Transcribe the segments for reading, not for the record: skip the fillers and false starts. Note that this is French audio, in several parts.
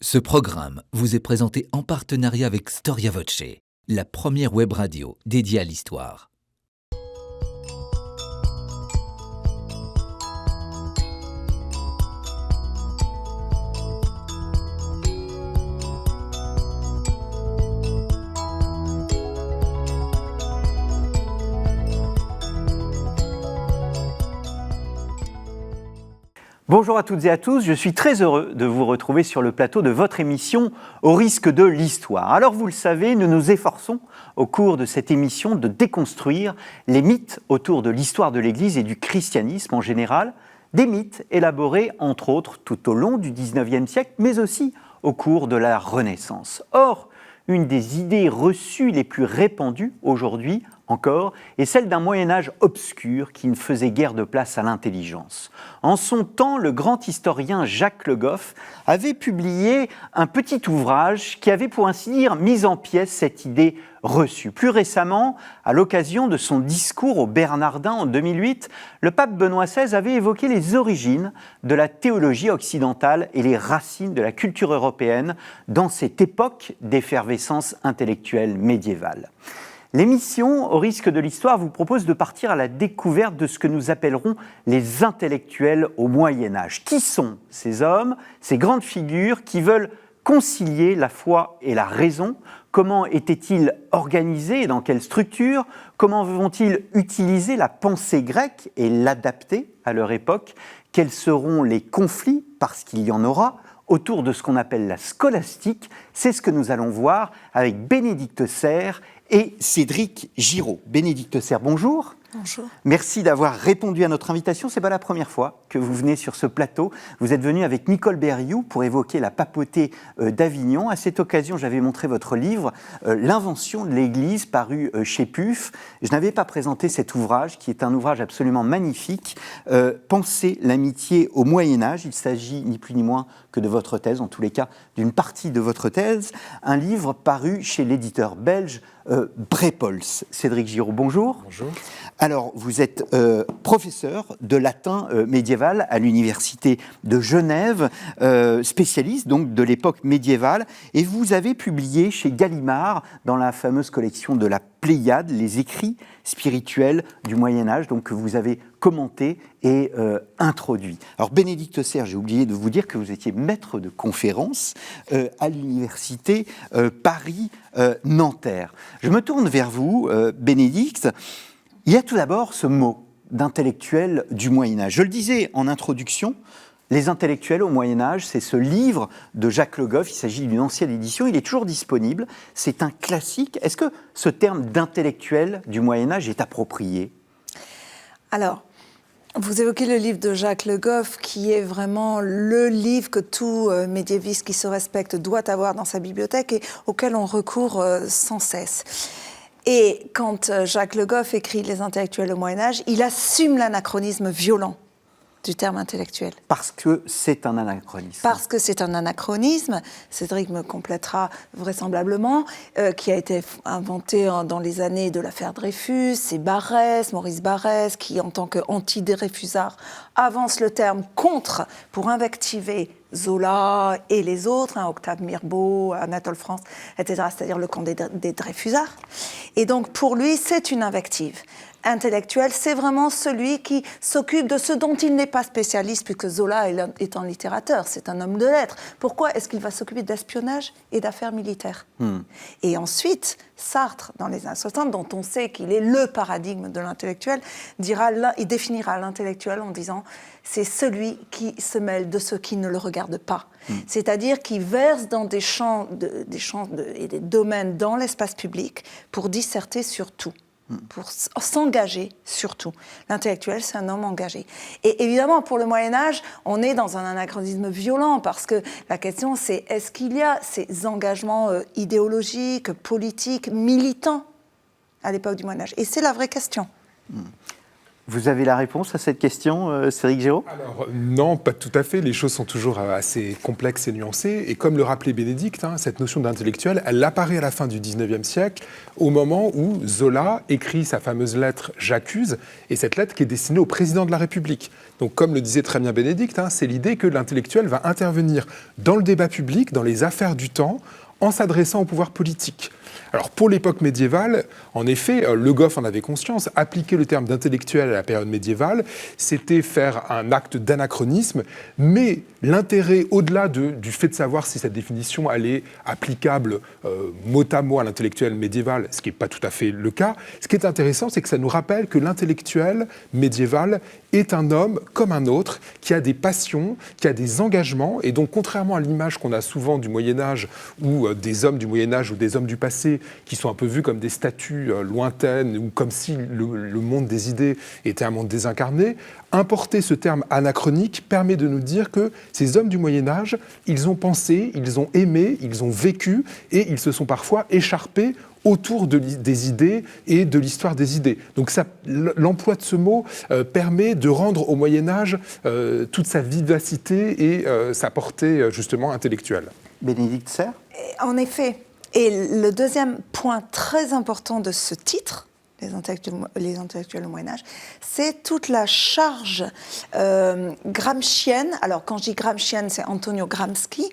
Ce programme vous est présenté en partenariat avec Storia Voce, la première web radio dédiée à l'histoire. Bonjour à toutes et à tous, je suis très heureux de vous retrouver sur le plateau de votre émission Au risque de l'histoire. Alors vous le savez, nous nous efforçons au cours de cette émission de déconstruire les mythes autour de l'histoire de l'Église et du christianisme en général, des mythes élaborés entre autres tout au long du XIXe siècle, mais aussi au cours de la Renaissance. Or, une des idées reçues les plus répandues aujourd'hui encore est celle d'un Moyen-Âge obscur qui ne faisait guère de place à l'intelligence. En son temps, le grand historien Jacques Le Goff avait publié un petit ouvrage qui avait pour ainsi dire mis en pièces cette idée reçue. Plus récemment, à l'occasion de son discours aux Bernardins en 2008, le pape Benoît XVI avait évoqué les origines de la théologie occidentale et les racines de la culture européenne dans cette époque d'effervescence intellectuelle médiévale. L'émission, au risque de l'histoire, vous propose de partir à la découverte de ce que nous appellerons les intellectuels au Moyen-Âge. Qui sont ces hommes, ces grandes figures qui veulent concilier la foi et la raison? Comment étaient-ils organisés et dans quelle structure? Comment vont-ils utiliser la pensée grecque et l'adapter à leur époque? Quels seront les conflits, parce qu'il y en aura, autour de ce qu'on appelle la scolastique? C'est ce que nous allons voir avec Bénédicte Serres et Cédric Giraud. Bénédicte Serres, bonjour. Bonjour. Merci d'avoir répondu à notre invitation. Ce n'est pas la première fois que vous venez sur ce plateau. Vous êtes venu avec Nicole Berrioux pour évoquer la papauté d'Avignon. À cette occasion, j'avais montré votre livre « L'invention de l'Église » paru chez PUF. Je n'avais pas présenté cet ouvrage, qui est un ouvrage absolument magnifique. « Penser l'amitié au Moyen-Âge ». Il s'agit ni plus ni moins que de votre thèse, en tous les cas d'une partie de votre thèse. Un livre paru chez l'éditeur belge Brepols. Cédric Giraud, bonjour. Bonjour. Alors, vous êtes professeur de latin médiéval à l'université de Genève, spécialiste donc de l'époque médiévale, et vous avez publié chez Gallimard, dans la fameuse collection de la Pléiade, les écrits spirituels du Moyen-Âge, donc que vous avez commenté et introduit. Alors, Bénédicte Serres, j'ai oublié de vous dire que vous étiez maître de conférence à l'université Paris-Nanterre. Je me tourne vers vous, Bénédicte. Il y a tout d'abord ce mot d'intellectuel du Moyen-Âge. Je le disais en introduction, les intellectuels au Moyen-Âge, c'est ce livre de Jacques Le Goff. Il s'agit d'une ancienne édition, il est toujours disponible. C'est un classique. Est-ce que ce terme d'intellectuel du Moyen-Âge est approprié? Alors, vous évoquez le livre de Jacques Le Goff, qui est vraiment le livre que tout médiéviste qui se respecte doit avoir dans sa bibliothèque et auquel on recourt sans cesse. Et quand Jacques Le Goff écrit Les intellectuels au Moyen-Âge, il assume l'anachronisme violent du terme intellectuel. Parce que c'est un anachronisme. Parce que c'est un anachronisme, Cédric me complétera vraisemblablement, qui a été inventé dans les années de l'affaire Dreyfus. C'est Barrès, Maurice Barrès, qui en tant qu'anti-dreyfusard avance le terme contre pour invectiver Zola et les autres, Octave Mirbeau, Anatole France, etc., c'est-à-dire le camp des Dreyfusards. Et donc pour lui, c'est une invective. Intellectuel, c'est vraiment celui qui s'occupe de ce dont il n'est pas spécialiste, puisque Zola est un littérateur, c'est un homme de lettres. Pourquoi est-ce qu'il va s'occuper d'espionnage et d'affaires militaires? Et ensuite, Sartre, dans les années 60, dont on sait qu'il est le paradigme de l'intellectuel, il définira l'intellectuel en disant c'est celui qui se mêle de ce qui ne le regarde pas. C'est-à-dire qui verse dans des champs et des domaines dans l'espace public pour disserter sur tout. Pour s'engager surtout. L'intellectuel, c'est un homme engagé. Et évidemment, pour le Moyen-Âge, on est dans un anachronisme violent parce que la question, c'est est-ce qu'il y a ces engagements idéologiques, politiques, militants à l'époque du Moyen-Âge? Et c'est la vraie question. Vous avez la réponse à cette question, Cédric Géraud ? Alors, non, pas tout à fait. Les choses sont toujours assez complexes et nuancées. Et comme le rappelait Bénédicte, cette notion d'intellectuel, elle apparaît à la fin du XIXe siècle, au moment où Zola écrit sa fameuse lettre « J'accuse », et cette lettre qui est destinée au président de la République. Donc, comme le disait très bien Bénédicte, c'est l'idée que l'intellectuel va intervenir dans le débat public, dans les affaires du temps, en s'adressant au pouvoir politique. Alors pour l'époque médiévale, en effet, Le Goff en avait conscience, appliquer le terme d'intellectuel à la période médiévale, c'était faire un acte d'anachronisme, mais l'intérêt, au-delà du fait de savoir si cette définition elle est applicable mot à mot à l'intellectuel médiéval, ce qui n'est pas tout à fait le cas, ce qui est intéressant, c'est que ça nous rappelle que l'intellectuel médiéval est un homme comme un autre, qui a des passions, qui a des engagements, et donc contrairement à l'image qu'on a souvent du Moyen-Âge, où des hommes du Moyen-Âge ou des hommes du passé, qui sont un peu vus comme des statues lointaines, ou comme si le monde des idées était un monde désincarné, importer ce terme anachronique permet de nous dire que ces hommes du Moyen-Âge, ils ont pensé, ils ont aimé, ils ont vécu, et ils se sont parfois écharpés autour des idées et de l'histoire des idées. Donc l'emploi de ce mot permet de rendre au Moyen-Âge toute sa vivacité et sa portée justement intellectuelle. Bénédicte Serres ? En effet. Et le deuxième point très important de ce titre, les intellectuels au Moyen-Âge, c'est toute la charge gramscienne. Alors, quand je dis gramscienne, c'est Antonio Gramsci,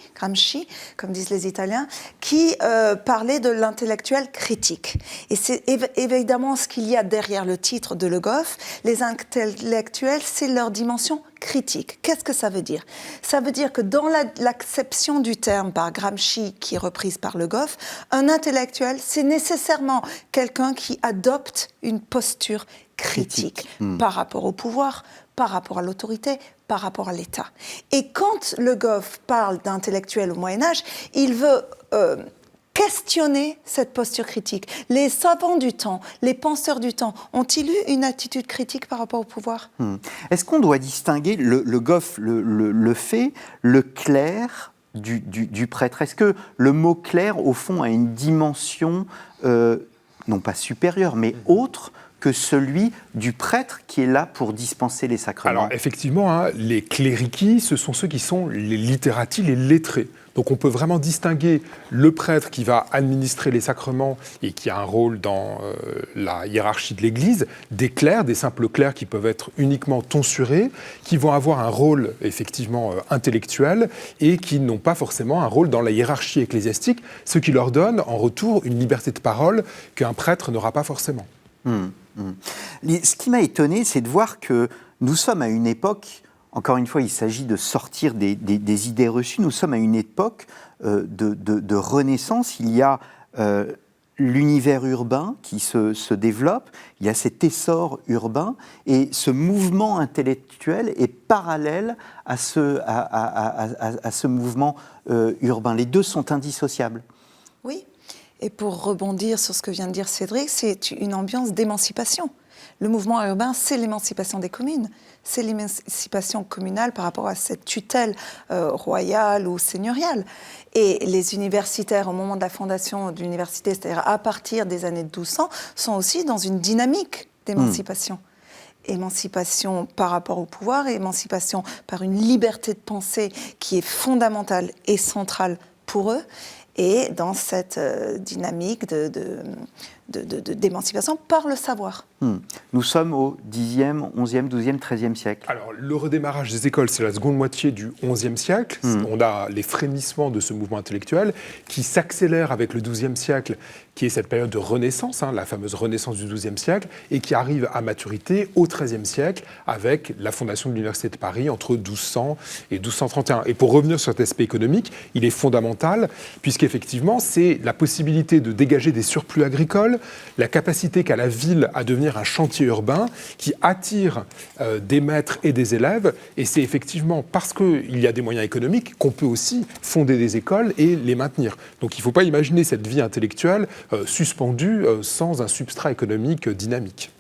comme disent les Italiens, qui parlait de l'intellectuel critique. Et c'est évidemment ce qu'il y a derrière le titre de Le Goff. Les intellectuels, c'est leur dimension critique. Qu'est-ce que ça veut dire ? Ça veut dire que dans l'acception du terme par Gramsci, qui est reprise par Le Goff, un intellectuel, c'est nécessairement quelqu'un qui adopte une posture critique par rapport au pouvoir, par rapport à l'autorité, par rapport à l'État. Et quand Le Goff parle d'intellectuel au Moyen-Âge, il veut questionner cette posture critique. Les savants du temps, les penseurs du temps, ont-ils eu une attitude critique par rapport au pouvoir ? Est-ce qu'on doit distinguer, le Goff le fait, le clerc du prêtre ? Est-ce que le mot clerc, au fond, a une dimension, non pas supérieure, mais autre que celui du prêtre qui est là pour dispenser les sacrements ? Alors effectivement, les clérici, ce sont ceux qui sont les litterati, les lettrés. Donc on peut vraiment distinguer le prêtre qui va administrer les sacrements et qui a un rôle dans la hiérarchie de l'Église, des clercs, des simples clercs qui peuvent être uniquement tonsurés, qui vont avoir un rôle effectivement intellectuel et qui n'ont pas forcément un rôle dans la hiérarchie ecclésiastique, ce qui leur donne en retour une liberté de parole qu'un prêtre n'aura pas forcément. Ce qui m'a étonné, c'est de voir que nous sommes à une époque, encore une fois, il s'agit de sortir des idées reçues, nous sommes à une époque de renaissance. Il y a l'univers urbain qui se développe, il y a cet essor urbain, et ce mouvement intellectuel est parallèle à ce mouvement urbain. Les deux sont indissociables. Oui. Et pour rebondir sur ce que vient de dire Cédric, c'est une ambiance d'émancipation. Le mouvement urbain, c'est l'émancipation des communes. C'est l'émancipation communale par rapport à cette tutelle royale ou seigneuriale. Et les universitaires, au moment de la fondation de l'université, c'est-à-dire à partir des années 1200, sont aussi dans une dynamique d'émancipation. Émancipation par rapport au pouvoir, émancipation par une liberté de pensée qui est fondamentale et centrale pour eux. Et dans cette dynamique d'émancipation par le savoir. Nous sommes au Xe, XIe, XIIe, XIIIe siècle. Alors, le redémarrage des écoles, c'est la seconde moitié du XIe siècle. On a les frémissements de ce mouvement intellectuel qui s'accélère avec le XIIe siècle, qui est cette période de renaissance, la fameuse renaissance du XIIe siècle, et qui arrive à maturité au XIIIe siècle avec la fondation de l'Université de Paris entre 1200 et 1231. Et pour revenir sur cet aspect économique, il est fondamental, puisqu'effectivement, c'est la possibilité de dégager des surplus agricoles, la capacité qu'a la ville à devenir un chantier urbain qui attire des maîtres et des élèves. Et c'est effectivement parce qu'il y a des moyens économiques qu'on peut aussi fonder des écoles et les maintenir. Donc il ne faut pas imaginer cette vie intellectuelle suspendue sans un substrat économique dynamique.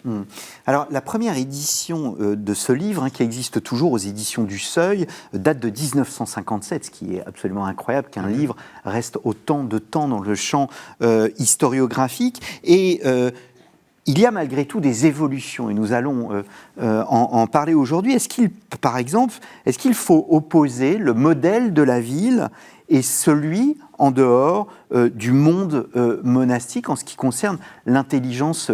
Alors la première édition de ce livre, qui existe toujours aux éditions du Seuil, date de 1957, ce qui est absolument incroyable qu'un livre reste autant de temps dans le champ historiographique. Et il y a malgré tout des évolutions et nous allons en parler aujourd'hui. Par exemple, est-ce qu'il faut opposer le modèle de la ville et celui en dehors du monde monastique en ce qui concerne l'intelligence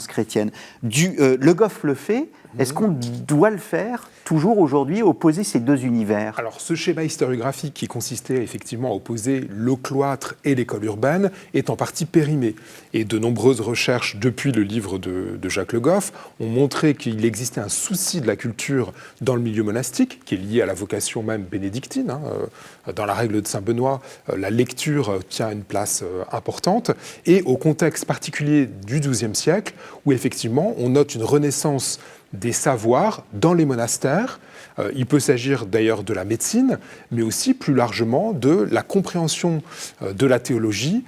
chrétienne? Le Goff le fait. Est-ce qu'on doit le faire toujours aujourd'hui, opposer ces deux univers? Alors, ce schéma historiographique qui consistait effectivement à opposer le cloître et l'école urbaine est en partie périmé. Et de nombreuses recherches depuis le livre de Jacques Le Goff ont montré qu'il existait un souci de la culture dans le milieu monastique, qui est lié à la vocation même bénédictine. Dans la règle de Saint-Benoît, la lecture tient une place importante, et au contexte particulier du XIIe siècle, où effectivement on note une renaissance des savoirs dans les monastères. Il peut s'agir d'ailleurs de la médecine, mais aussi plus largement de la compréhension de la théologie.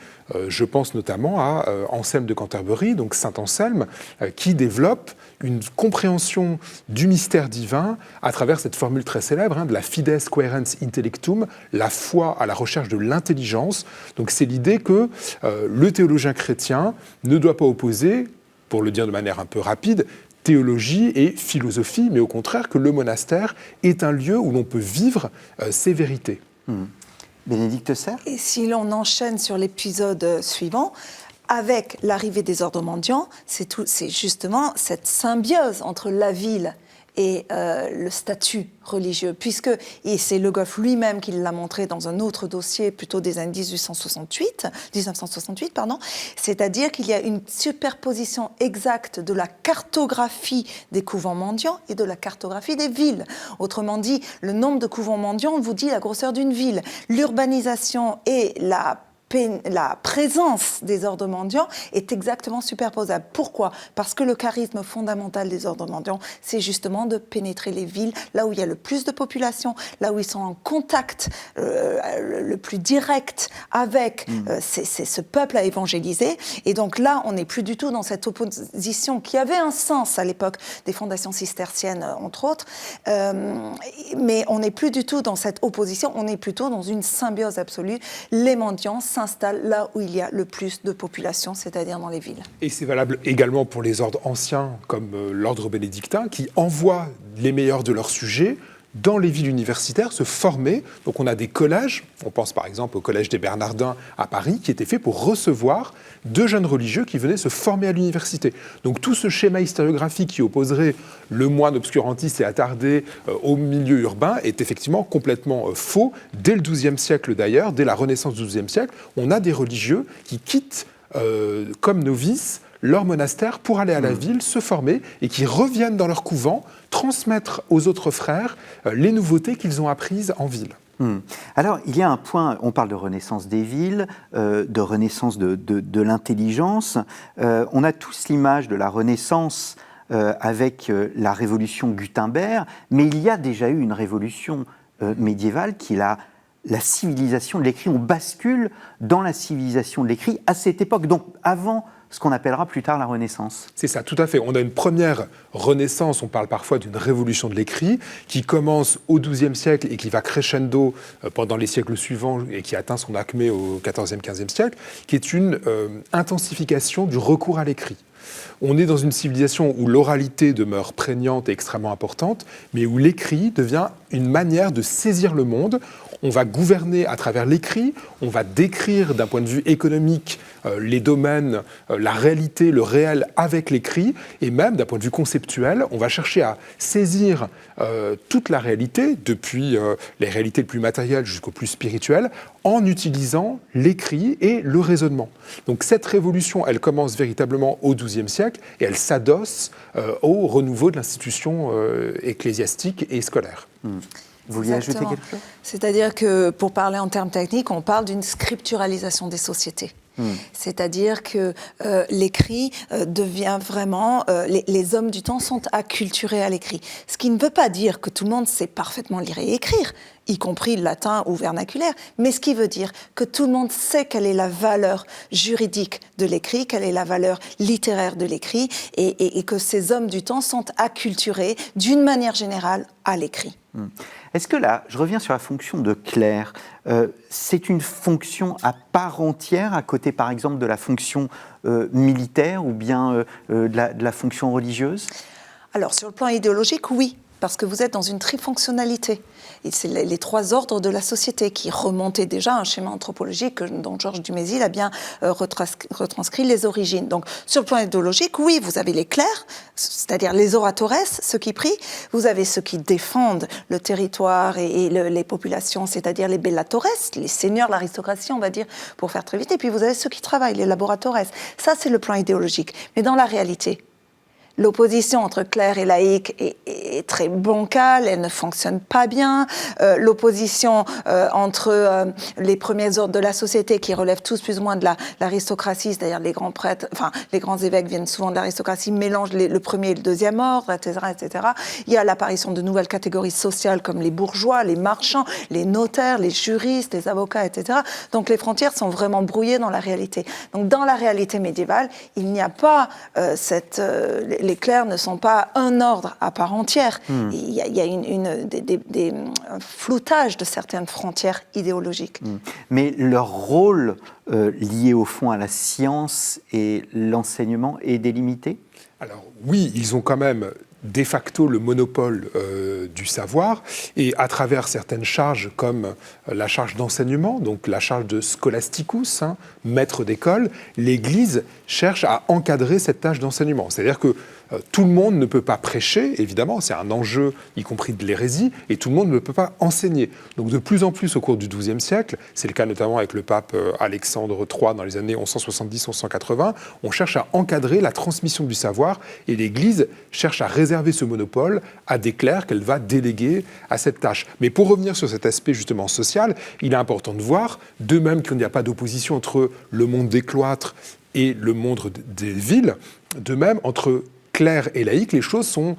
Je pense notamment à Anselme de Canterbury, donc saint Anselme, qui développe une compréhension du mystère divin à travers cette formule très célèbre de la fides quaerens intellectum, la foi à la recherche de l'intelligence. Donc c'est l'idée que le théologien chrétien ne doit pas opposer, pour le dire de manière un peu rapide, théologie et philosophie, mais au contraire que le monastère est un lieu où l'on peut vivre ces vérités. Bénédicte Serre ? Et si l'on enchaîne sur l'épisode suivant, avec l'arrivée des ordres mendiants, c'est justement cette symbiose entre la ville et le statut religieux, puisque, et c'est Le Goff lui-même qui l'a montré dans un autre dossier, plutôt des années 1968, c'est-à-dire qu'il y a une superposition exacte de la cartographie des couvents mendiants et de la cartographie des villes. Autrement dit, le nombre de couvents mendiants vous dit la grosseur d'une ville. L'urbanisation et la présence des ordres mendiants est exactement superposable. Pourquoi ? Parce que le charisme fondamental des ordres mendiants, c'est justement de pénétrer les villes, là où il y a le plus de population, là où ils sont en contact le plus direct avec ce peuple à évangéliser. Et donc là, on n'est plus du tout dans cette opposition qui avait un sens à l'époque des fondations cisterciennes, entre autres. Mais on n'est plus du tout dans cette opposition, on est plutôt dans une symbiose absolue. Les mendiants s'installe là où il y a le plus de population, c'est-à-dire dans les villes. Et c'est valable également pour les ordres anciens, comme l'ordre bénédictin, qui envoient les meilleurs de leurs sujets dans les villes universitaires se former. Donc on a des collèges, on pense par exemple au collège des Bernardins à Paris, qui était fait pour recevoir de jeunes religieux qui venaient se former à l'université. Donc tout ce schéma historiographique qui opposerait le moine obscurantiste et attardé au milieu urbain est effectivement complètement faux. Dès le XIIe siècle d'ailleurs, dès la Renaissance du XIIe siècle, on a des religieux qui quittent comme novices leur monastère pour aller à la ville, se former, et qui reviennent dans leur couvent, transmettre aux autres frères les nouveautés qu'ils ont apprises en ville. Alors, il y a un point, on parle de renaissance des villes, de renaissance de l'intelligence. On a tous l'image de la Renaissance avec la révolution Gutenberg, mais il y a déjà eu une révolution médiévale qui est la civilisation de l'écrit. On bascule dans la civilisation de l'écrit à cette époque, donc avant ce qu'on appellera plus tard la Renaissance. C'est ça, tout à fait. On a une première Renaissance, on parle parfois d'une révolution de l'écrit, qui commence au XIIe siècle et qui va crescendo pendant les siècles suivants et qui atteint son acmé au XIVe, XVe siècle, qui est une intensification du recours à l'écrit. On est dans une civilisation où l'oralité demeure prégnante et extrêmement importante, mais où l'écrit devient une manière de saisir le monde. On va gouverner à travers l'écrit, on va décrire d'un point de vue économique les domaines, la réalité, le réel avec l'écrit, et même d'un point de vue conceptuel, on va chercher à saisir toute la réalité, depuis les réalités les plus matérielles jusqu'aux plus spirituelles, en utilisant l'écrit et le raisonnement. Donc cette révolution, elle commence véritablement au XIIe siècle et elle s'adosse au renouveau de l'institution ecclésiastique et scolaire. Vous vouliez ajouter quelque chose ? C'est-à-dire que, pour parler en termes techniques, on parle d'une scripturalisation des sociétés. C'est-à-dire que l'écrit devient vraiment... les hommes du temps sont acculturés à l'écrit. Ce qui ne veut pas dire que tout le monde sait parfaitement lire et écrire, y compris le latin ou vernaculaire, mais ce qui veut dire que tout le monde sait quelle est la valeur juridique de l'écrit, quelle est la valeur littéraire de l'écrit, et que ces hommes du temps sont acculturés d'une manière générale à l'écrit. Est-ce que là, je reviens sur la fonction de clerc, c'est une fonction à part entière, à côté par exemple de la fonction militaire ou bien de la fonction religieuse? Alors, sur le plan idéologique, oui, parce que vous êtes dans une trifonctionnalité. Et c'est les trois ordres de la société qui remontaient déjà à un schéma anthropologique dont Georges Dumézil a bien retranscrit les origines. Donc, sur le plan idéologique, oui, vous avez les clercs, c'est-à-dire les oratores, ceux qui prient. Vous avez ceux qui défendent le territoire et les populations, c'est-à-dire les bellatores, les seigneurs, l'aristocratie, on va dire, pour faire très vite. Et puis, vous avez ceux qui travaillent, les laboratores. Ça, c'est le plan idéologique. Mais dans la réalité, l'opposition entre clerc et laïc est très bancale, elle ne fonctionne pas bien. L'opposition entre les premiers ordres de la société qui relèvent tous plus ou moins de l'aristocratie, c'est-à-dire les grands prêtres, enfin les grands évêques viennent souvent de l'aristocratie, mélangent le premier et le deuxième ordre, etc., etc. Il y a l'apparition de nouvelles catégories sociales comme les bourgeois, les marchands, les notaires, les juristes, les avocats, etc. Donc les frontières sont vraiment brouillées dans la réalité. Donc dans la réalité médiévale, il n'y a pas les clercs ne sont pas un ordre à part entière. Il y a un floutage de certaines frontières idéologiques. Mais leur rôle lié au fond à la science et l'enseignement est délimité? Alors oui, ils ont quand même de facto le monopole du savoir, et à travers certaines charges comme la charge d'enseignement, donc la charge de scholasticus, maître d'école, l'Église cherche à encadrer cette tâche d'enseignement. C'est-à-dire que tout le monde ne peut pas prêcher, évidemment, c'est un enjeu, y compris de l'hérésie, et tout le monde ne peut pas enseigner. Donc de plus en plus au cours du XIIe siècle, c'est le cas notamment avec le pape Alexandre III dans les années 1170-1180, on cherche à encadrer la transmission du savoir, et l'Église cherche à réserver ce monopole à des clercs qu'elle va déléguer à cette tâche. Mais pour revenir sur cet aspect justement social, il est important de voir, de même qu'il n'y a pas d'opposition entre le monde des cloîtres et le monde des villes, de même entre clercs et laïcs, les choses sont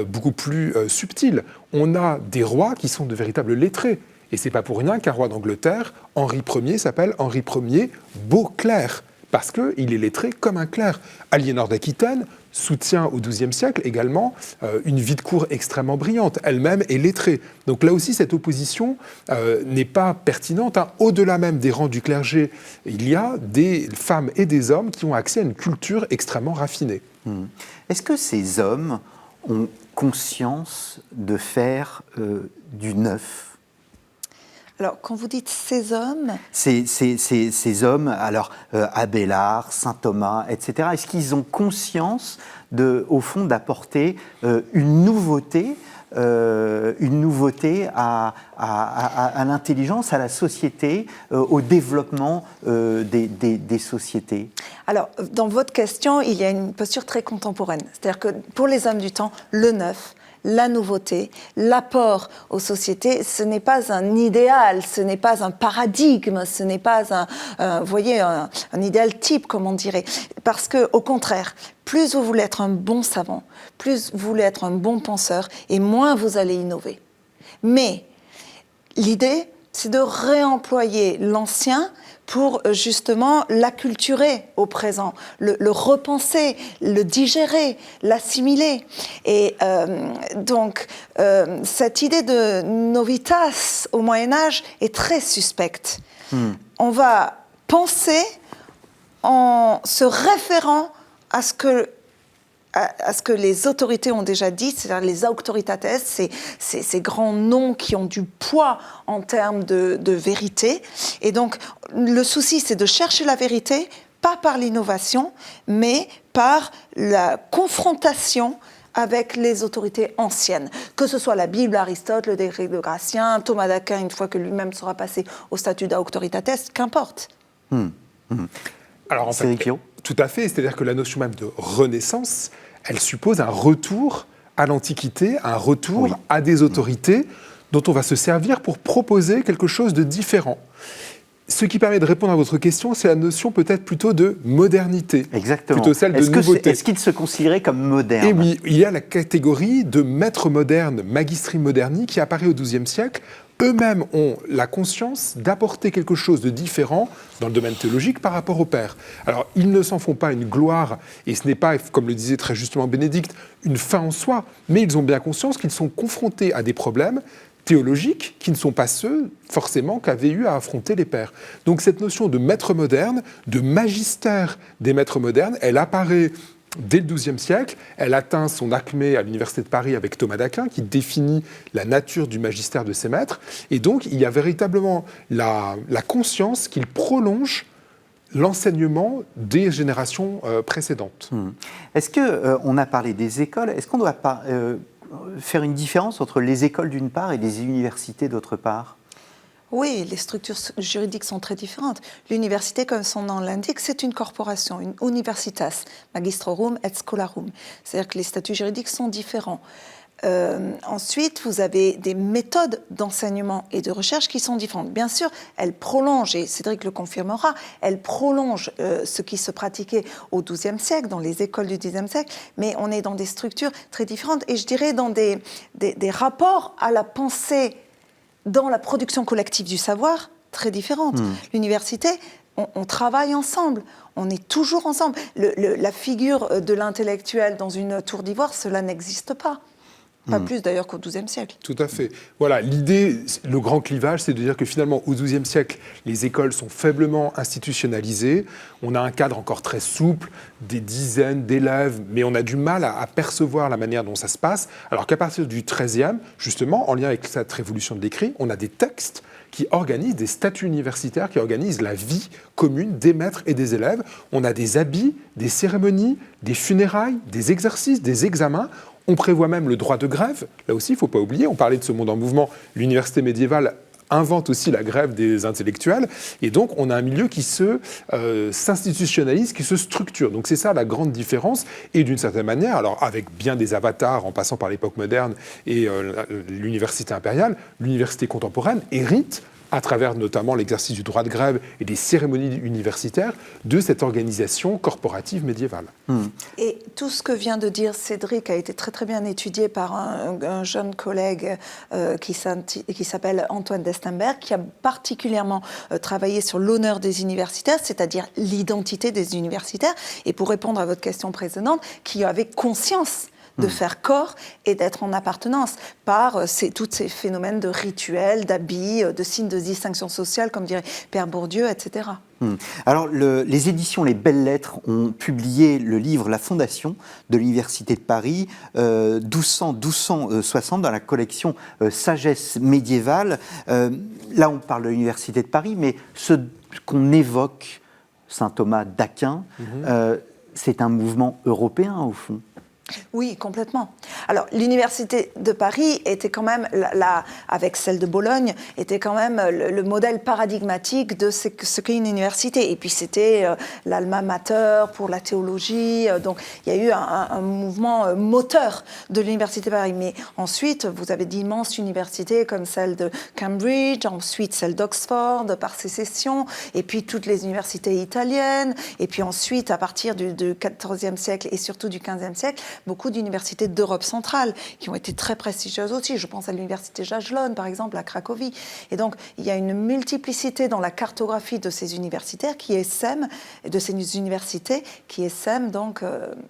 beaucoup plus subtiles. On a des rois qui sont de véritables lettrés. Et c'est pas pour rien qu'un roi d'Angleterre, Henri Ier, s'appelle Henri Ier Beauclerc, parce qu'il est lettré comme un clerc. Aliénor d'Aquitaine soutient au XIIe siècle également une vie de cour extrêmement brillante. Elle-même est lettrée. Donc là aussi, cette opposition n'est pas pertinente. Au-delà même des rangs du clergé, il y a des femmes et des hommes qui ont accès à une culture extrêmement raffinée. Est-ce que ces hommes ont conscience de faire du neuf? Alors, quand vous dites ces hommes... Ces hommes, alors Abélard, saint Thomas, etc., est-ce qu'ils ont conscience, au fond, d'apporter une nouveauté à l'intelligence, à la société, au développement des sociétés? Alors, dans votre question, il y a une posture très contemporaine. C'est-à-dire que pour les hommes du temps, le neuf, la nouveauté, l'apport aux sociétés, ce n'est pas un idéal, ce n'est pas un paradigme, ce n'est pas vous voyez, un idéal type, comme on dirait. Parce que, au contraire, plus vous voulez être un bon savant, plus vous voulez être un bon penseur, et moins vous allez innover. Mais l'idée, c'est de réemployer l'ancien pour justement l'acculturer au présent, le repenser, le digérer, l'assimiler. Et donc, cette idée de novitas au Moyen-Âge est très suspecte. On va penser en se référant à ce que les autorités ont déjà dit, c'est-à-dire les auctoritates, ces grands noms qui ont du poids en termes de vérité. Et donc, le souci, c'est de chercher la vérité, pas par l'innovation, mais par la confrontation avec les autorités anciennes, que ce soit la Bible, Aristote, le décret de Gratien, Thomas d'Aquin, une fois que lui-même sera passé au statut d'auctoritates, qu'importe. Alors, en fait, tout à fait, c'est-à-dire que la notion même de renaissance, elle suppose un retour à l'Antiquité, un retour à des autorités dont on va se servir pour proposer quelque chose de différent. Ce qui permet de répondre à votre question, c'est la notion peut-être plutôt de modernité. Exactement. Plutôt celle de nouveauté. Est-ce qu'il se considérait comme moderne? Et oui, il y a la catégorie de maîtres modernes, magistri moderni, qui apparaît au XIIe siècle. Eux-mêmes ont la conscience d'apporter quelque chose de différent dans le domaine théologique par rapport au Père. Alors, ils ne s'en font pas une gloire, et ce n'est pas, comme le disait très justement Bénédicte, une fin en soi, mais ils ont bien conscience qu'ils sont confrontés à des problèmes théologiques qui ne sont pas ceux, forcément, qu'avaient eu à affronter les pères. Donc cette notion de maître moderne, de magistère des maîtres modernes, elle apparaît dès le XIIe siècle. Elle atteint son acmé à l'Université de Paris avec Thomas d'Aquin, qui définit la nature du magistère de ses maîtres. Et donc, il y a véritablement la conscience qu'il prolonge l'enseignement des générations précédentes. Est-ce qu'on a parlé des écoles, est-ce qu'on doit pas faire une différence entre les écoles d'une part et les universités d'autre part ? Oui, les structures juridiques sont très différentes. L'université, comme son nom l'indique, c'est une corporation, une universitas, magistrorum et scholarum. C'est-à-dire que les statuts juridiques sont différents. Ensuite, vous avez des méthodes d'enseignement et de recherche qui sont différentes. Bien sûr, elles prolongent, et Cédric le confirmera, elles prolongent ce qui se pratiquait au XIIe siècle, dans les écoles du XIXe siècle, mais on est dans des structures très différentes, et je dirais dans des rapports à la pensée, dans la production collective du savoir, très différentes. L'université, on travaille ensemble, on est toujours ensemble. La figure de l'intellectuel dans une tour d'ivoire, cela n'existe pas. Pas plus d'ailleurs qu'au XIIe siècle. Tout à fait. Voilà, l'idée, le grand clivage, c'est de dire que finalement, au XIIe siècle, les écoles sont faiblement institutionnalisées. On a un cadre encore très souple, des dizaines d'élèves, mais on a du mal à percevoir la manière dont ça se passe. Alors qu'à partir du XIIIe, justement, en lien avec cette révolution de l'écrit, on a des textes qui organisent des statuts universitaires, qui organisent la vie commune des maîtres et des élèves. On a des habits, des cérémonies, des funérailles, des exercices, des examens. On prévoit même le droit de grève. Là aussi, il ne faut pas oublier, on parlait de ce monde en mouvement. L'université médiévale invente aussi la grève des intellectuels. Et donc, on a un milieu qui s'institutionnalise, qui se structure. Donc, c'est ça la grande différence. Et d'une certaine manière, alors avec bien des avatars, en passant par l'époque moderne et l'université impériale, l'université contemporaine hérite, à travers notamment l'exercice du droit de grève et des cérémonies universitaires, de cette organisation corporative médiévale. Et tout ce que vient de dire Cédric a été très très bien étudié par un jeune collègue qui s'appelle Antoine Destenberg, qui a particulièrement travaillé sur l'honneur des universitaires, c'est-à-dire l'identité des universitaires, et pour répondre à votre question précédente, qui avait conscience de faire corps et d'être en appartenance par tous ces phénomènes de rituels, d'habits, de signes de distinction sociale, comme dirait Père Bourdieu, etc. Alors, les éditions Les Belles Lettres ont publié le livre La Fondation de l'Université de Paris, 1200-1260, dans la collection Sagesse médiévale. Là, on parle de l'Université de Paris, mais ce qu'on évoque, saint Thomas d'Aquin, c'est un mouvement européen, au fond. Oui, complètement. Alors, l'Université de Paris était quand même, avec celle de Bologne, était quand même le modèle paradigmatique de ce qu'est une université. Et puis, c'était l'alma mater pour la théologie. Donc, il y a eu un mouvement moteur de l'Université de Paris. Mais ensuite, vous avez d'immenses universités comme celle de Cambridge, ensuite celle d'Oxford, par sécession, et puis toutes les universités italiennes. Et puis ensuite, à partir du XIVe siècle et surtout du XVe siècle, beaucoup d'universités d'Europe centrale qui ont été très prestigieuses aussi. Je pense à l'université Jagiellon, par exemple, à Cracovie. Et donc, il y a une multiplicité dans la cartographie de ces universitaires qui essaiment, de ces universités qui essaiment donc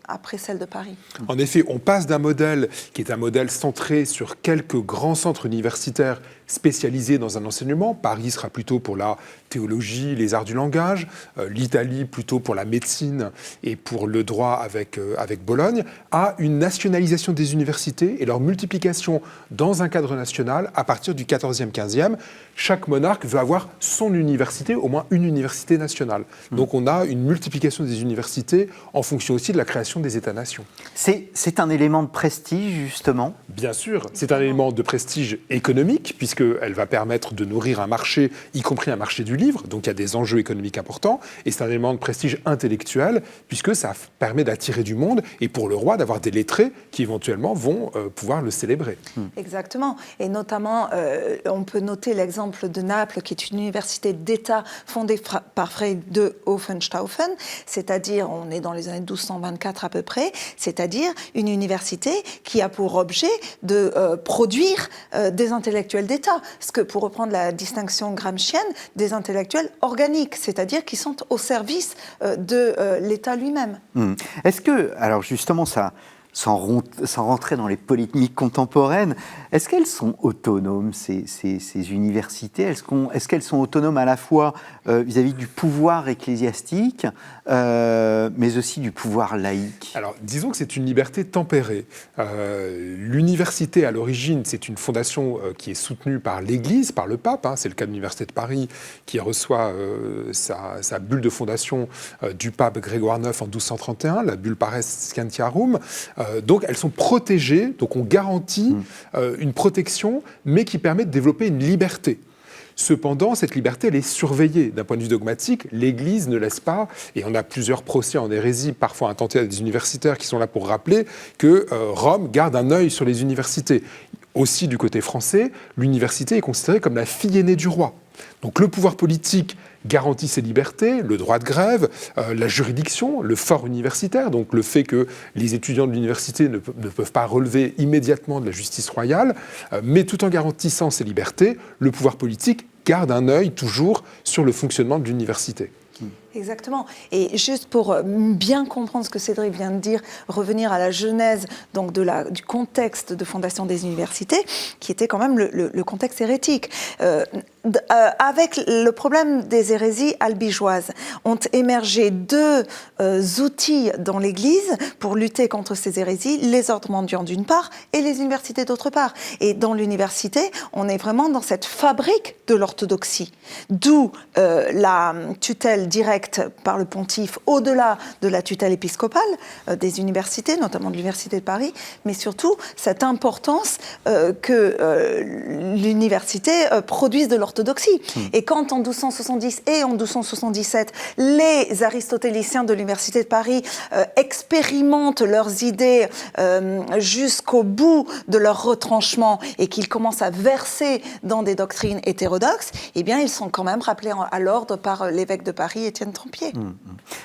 après celle de Paris. En effet, on passe d'un modèle qui est un modèle centré sur quelques grands centres universitaires spécialisés dans un enseignement. Paris sera plutôt pour la théologie, les arts du langage, l'Italie plutôt pour la médecine et pour le droit avec Bologne, à une nationalisation des universités et leur multiplication dans un cadre national à partir du XIVe, XVe. Chaque monarque veut avoir son université, au moins une université nationale. Donc on a une multiplication des universités en fonction aussi de la création des États-nations. C'est un élément de prestige, justement. Bien sûr, c'est un élément de prestige économique, puisqu'elle va permettre de nourrir un marché, y compris un marché du livre, donc il y a des enjeux économiques importants, et c'est un élément de prestige intellectuel, puisque ça permet d'attirer du monde, et pour le roi d'avoir des lettrés qui éventuellement vont pouvoir le célébrer. Exactement, et notamment, on peut noter l'exemple de Naples, qui est une université d'État fondée par Frei de Hohenstaufen, c'est-à-dire, on est dans les années 1224 à peu près, c'est-à-dire une université qui a pour objet de produire des intellectuels d'État. Parce que, pour reprendre la distinction gramscienne, des intellectuels organiques, c'est-à-dire qui sont au service de l'État lui-même. Est-ce que, alors justement, ça sans rentrer dans les polémiques contemporaines, est-ce qu'elles sont autonomes, ces universités ? Est-ce qu'elles sont autonomes à la fois vis-à-vis du pouvoir ecclésiastique, mais aussi du pouvoir laïque ? Alors, disons que c'est une liberté tempérée. L'université, à l'origine, c'est une fondation qui est soutenue par l'Église, par le pape. C'est le cas de l'Université de Paris, qui reçoit sa bulle de fondation du pape Grégoire IX en 1231, la bulle Pares Scientiarum. Donc, elles sont protégées, donc on garantit une protection, mais qui permet de développer une liberté. Cependant, cette liberté, elle est surveillée. D'un point de vue dogmatique, l'Église ne laisse pas, et on a plusieurs procès en hérésie, parfois intentés à des universitaires qui sont là pour rappeler que Rome garde un œil sur les universités. Aussi, du côté français, l'université est considérée comme la fille aînée du roi. Donc le pouvoir politique garantit ses libertés, le droit de grève, la juridiction, le fort universitaire, donc le fait que les étudiants de l'université ne peuvent pas relever immédiatement de la justice royale, mais tout en garantissant ces libertés, le pouvoir politique garde un œil toujours sur le fonctionnement de l'université. Exactement. Et juste pour bien comprendre ce que Cédric vient de dire, revenir à la genèse donc du contexte de fondation des universités, qui était quand même le contexte hérétique. Avec le problème des hérésies albigeoises, ont émergé deux outils dans l'Église pour lutter contre ces hérésies, les ordres mendiants d'une part et les universités d'autre part. Et dans l'université, on est vraiment dans cette fabrique de l'orthodoxie, d'où la tutelle directe par le pontife, au-delà de la tutelle épiscopale des universités, notamment de l'Université de Paris, mais surtout cette importance que l'université produise de l'orthodoxie. Et quand en 1270 et en 1277, les aristotéliciens de l'Université de Paris expérimentent leurs idées jusqu'au bout de leur retranchement et qu'ils commencent à verser dans des doctrines hétérodoxes, eh bien, ils sont quand même rappelés à l'ordre par l'évêque de Paris, Étienne Trempier.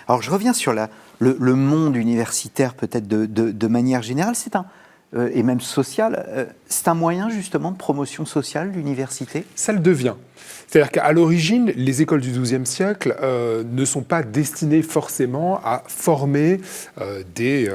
Alors, je reviens sur le monde universitaire, peut-être de manière générale. Et même social, c'est un moyen, justement, de promotion sociale, l'université ? Ça le devient. C'est-à-dire qu'à l'origine, les écoles du XIIe siècle ne sont pas destinées forcément à former des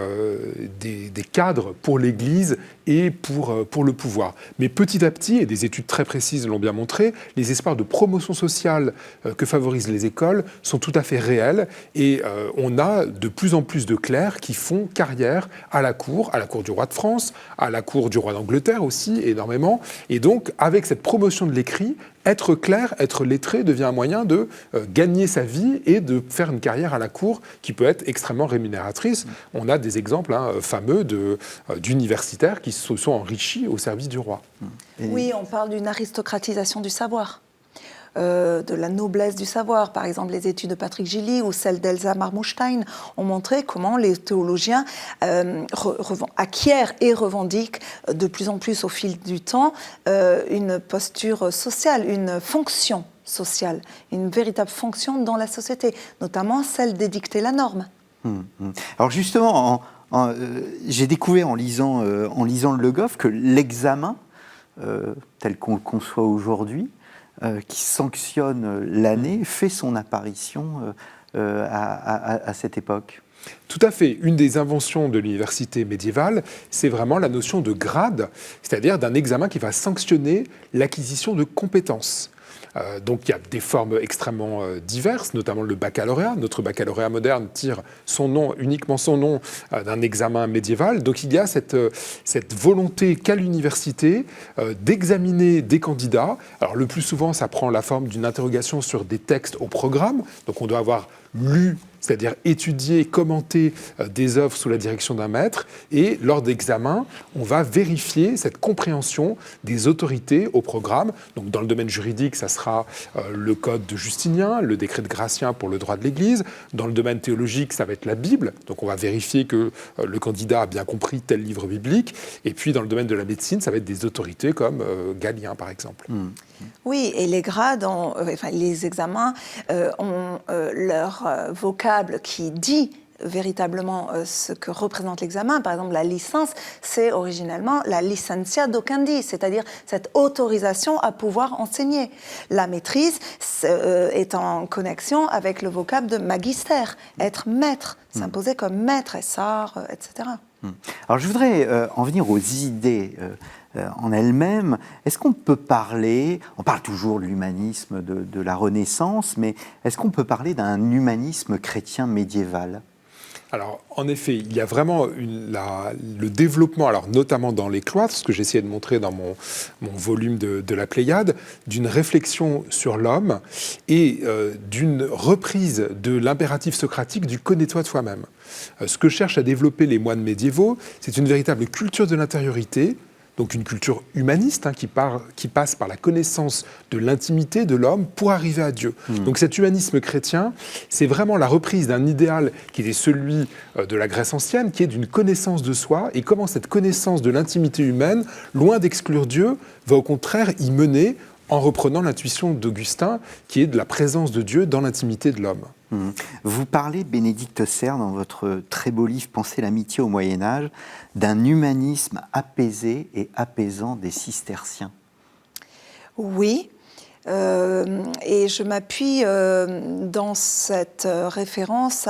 cadres pour l'Église et pour le pouvoir. Mais petit à petit, et des études très précises l'ont bien montré, les espoirs de promotion sociale que favorisent les écoles sont tout à fait réels et on a de plus en plus de clercs qui font carrière à la cour du roi de France, à la cour du roi d'Angleterre aussi, énormément. Et donc, avec cette promotion de l'écrit, être clair, être lettré devient un moyen de gagner sa vie et de faire une carrière à la cour qui peut être extrêmement rémunératrice. On a des exemples fameux d'universitaires qui se sont enrichis au service du roi. Oui, on parle d'une aristocratisation du savoir. De la noblesse du savoir. Par exemple, les études de Patrick Gilly ou celles d'Elsa Marmoustein ont montré comment les théologiens acquièrent et revendiquent de plus en plus au fil du temps une posture sociale, une fonction sociale, une véritable fonction dans la société, notamment celle d'édicter la norme. Alors justement, j'ai découvert en lisant le Le Goff que l'examen, tel qu'on le conçoit aujourd'hui, qui sanctionne l'année, fait son apparition à cette époque. Tout à fait. Une des inventions de l'université médiévale, c'est vraiment la notion de grade, c'est-à-dire d'un examen qui va sanctionner l'acquisition de compétences. Donc il y a des formes extrêmement diverses, notamment le baccalauréat. Notre baccalauréat moderne tire uniquement son nom d'un examen médiéval. Donc il y a cette volonté qu'a l'université d'examiner des candidats. Alors le plus souvent, ça prend la forme d'une interrogation sur des textes au programme. Donc on doit avoir lu, c'est-à-dire étudier, commenter des œuvres sous la direction d'un maître. Et lors d'examens, on va vérifier cette compréhension des autorités au programme. Donc dans le domaine juridique, ça sera le code de Justinien, le décret de Gratien pour le droit de l'Église. Dans le domaine théologique, ça va être la Bible. Donc on va vérifier que le candidat a bien compris tel livre biblique. Et puis dans le domaine de la médecine, ça va être des autorités comme Galien, par exemple. Oui, et les grades, les examens ont leur vocable qui dit véritablement ce que représente l'examen. Par exemple, la licence, c'est originellement la licentia docandi, c'est-à-dire cette autorisation à pouvoir enseigner. La maîtrise est en connexion avec le vocable de magister, être maître, s'imposer comme maître, essar, etc. Alors je voudrais en venir aux idées en elles-mêmes. Est-ce qu'on peut parler, on parle toujours de l'humanisme de la Renaissance, mais est-ce qu'on peut parler d'un humanisme chrétien médiéval ? Alors, en effet, il y a vraiment le développement, alors notamment dans les cloîtres, ce que j'essayais de montrer dans mon volume de la Pléiade, d'une réflexion sur l'homme et d'une reprise de l'impératif socratique du « connais-toi de toi-même ». Ce que cherchent à développer les moines médiévaux, c'est une véritable culture de l'intériorité, donc une culture humaniste qui passe par la connaissance de l'intimité de l'homme pour arriver à Dieu. Donc cet humanisme chrétien, c'est vraiment la reprise d'un idéal qui était celui de la Grèce ancienne, qui est d'une connaissance de soi, et comment cette connaissance de l'intimité humaine, loin d'exclure Dieu, va au contraire y mener en reprenant l'intuition d'Augustin, qui est de la présence de Dieu dans l'intimité de l'homme. Vous parlez, Bénédicte Serre, dans votre très beau livre « Penser l'amitié au Moyen-Âge », d'un humanisme apaisé et apaisant des cisterciens. Oui, et je m'appuie dans cette référence